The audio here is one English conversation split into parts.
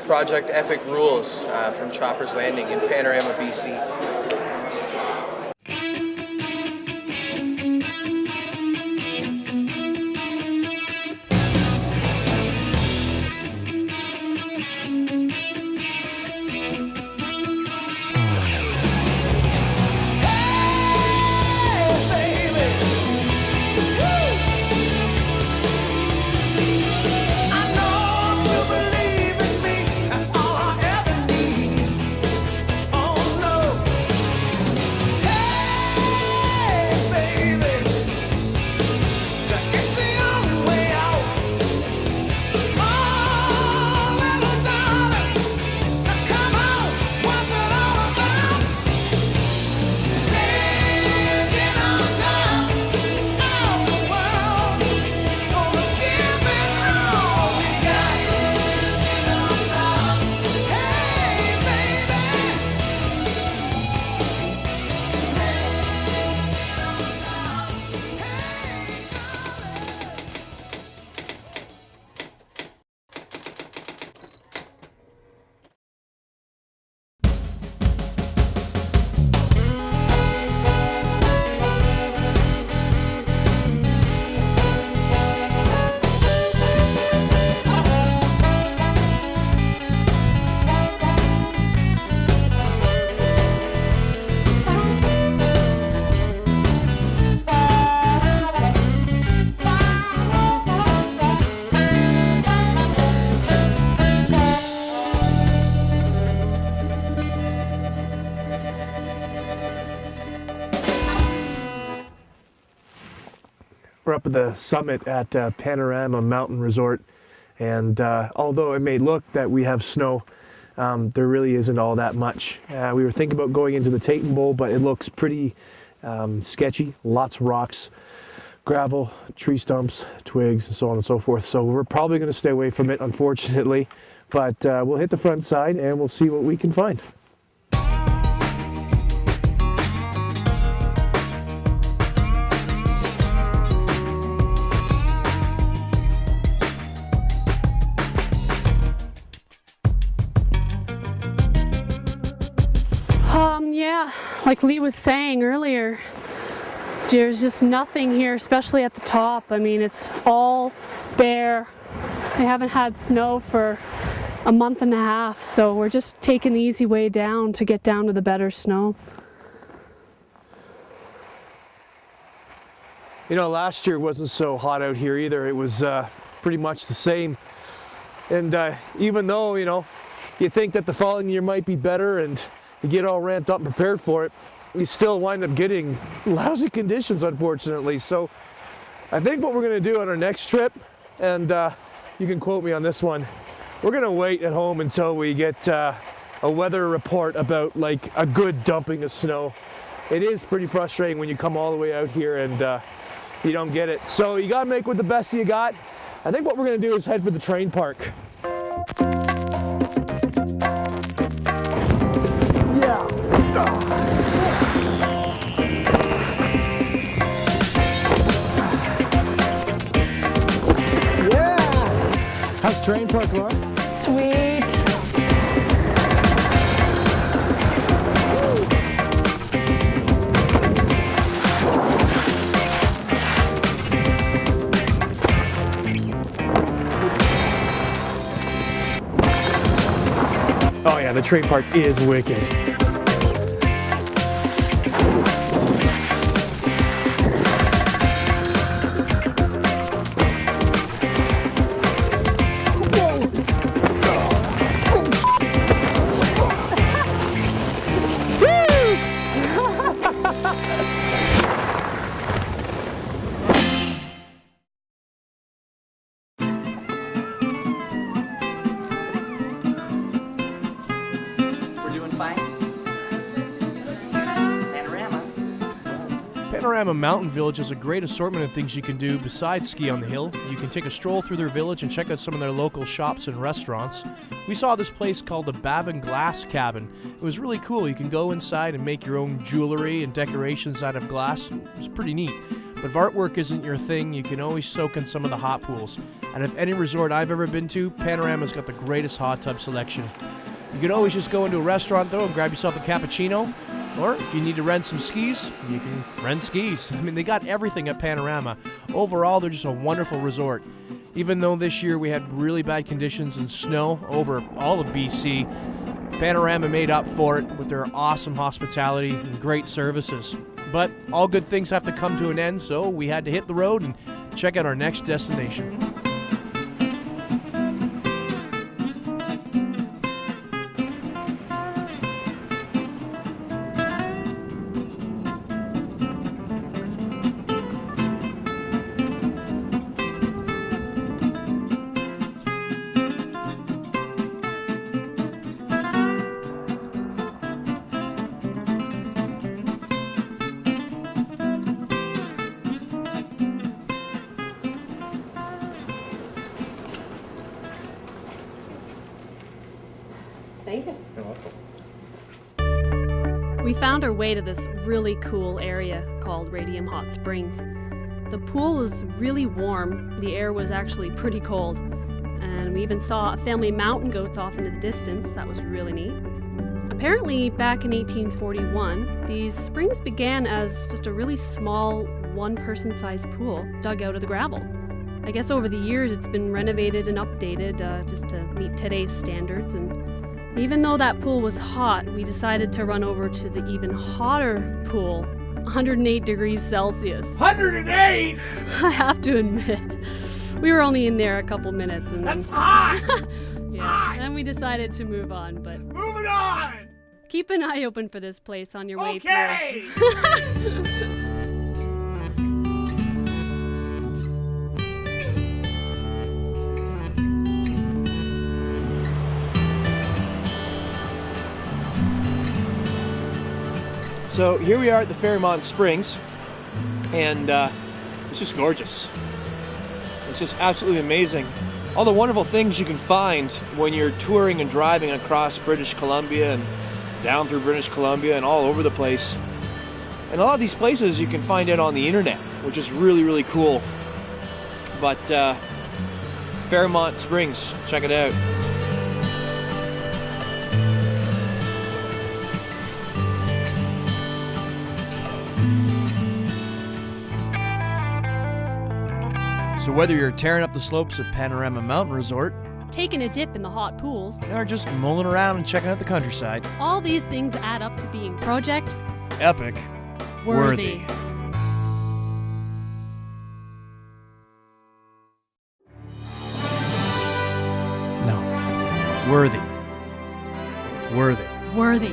Project Epic Rules from Chopper's Landing in Panorama, BC. We're up at the summit at Panorama Mountain Resort, and although it may look that we have snow, there really isn't all that much. We were thinking about going into the Tatum Bowl, but it looks pretty sketchy. Lots of rocks, gravel, tree stumps, twigs, and so on and so forth. So we're probably going to stay away from it, unfortunately, but we'll hit the front side and we'll see what we can find. Yeah, like Lee was saying earlier, there's just nothing here, especially at the top. I mean, it's all bare. I haven't had snow for a month and a half, so we're just taking the easy way down to get down to the better snow. You know, last year wasn't so hot out here either. It was pretty much the same. And even though, you know, you think that the following year might be better and you get all ramped up and prepared for it, you still wind up getting lousy conditions, unfortunately. So I think what we're going to do on our next trip, and you can quote me on this one, we're going to wait at home until we get a weather report about like a good dumping of snow. It is pretty frustrating when you come all the way out here and you don't get it. So you got to make with the best you got. I think what we're going to do is head for the train park. How's Train Park look? Sweet. Oh yeah, the train park is wicked. Panorama Mountain Village has a great assortment of things you can do besides ski on the hill. You can take a stroll through their village and check out some of their local shops and restaurants. We saw this place called the Bavin Glass Cabin. It was really cool. You can go inside and make your own jewelry and decorations out of glass. It was pretty neat. But if artwork isn't your thing, you can always soak in some of the hot pools. And if any resort I've ever been to, Panorama's got the greatest hot tub selection. You can always just go into a restaurant though and grab yourself a cappuccino. Or if you need to rent some skis, you can rent skis. I mean, they got everything at Panorama. Overall, they're just a wonderful resort. Even though this year we had really bad conditions and snow over all of BC, Panorama made up for it with their awesome hospitality and great services. But all good things have to come to an end, so we had to hit the road and check out our next destination. Thank you. You're welcome. We found our way to this really cool area called Radium Hot Springs. The pool was really warm, the air was actually pretty cold, and we even saw a family of mountain goats off into the distance. That was really neat. Apparently, back in 1841, these springs began as just a really small, one-person sized pool dug out of the gravel. I guess over the years it's been renovated and updated just to meet today's standards, and even though that pool was hot, we decided to run over to the even hotter pool, 108 degrees Celsius. 108! I have to admit, we were only in there a couple minutes and then... That's hot! Yeah, then we decided to move on, but Moving on! keep an eye open for this place on your way Okay! through. So here we are at the Fairmont Springs, and it's just gorgeous. It's just absolutely amazing. All the wonderful things you can find when you're touring and driving across British Columbia and down through British Columbia and all over the place. And a lot of these places you can find out on the internet, which is really, really cool. But Fairmont Springs, check it out. So whether you're tearing up the slopes at Panorama Mountain Resort, Taking a dip in the hot pools, or just mulling around and checking out the countryside, all these things add up to being project epic, worthy. No. Worthy. Worthy. Worthy.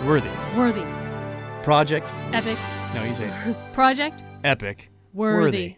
Worthy. Worthy. Project. Epic. No, you say Project epic. worthy.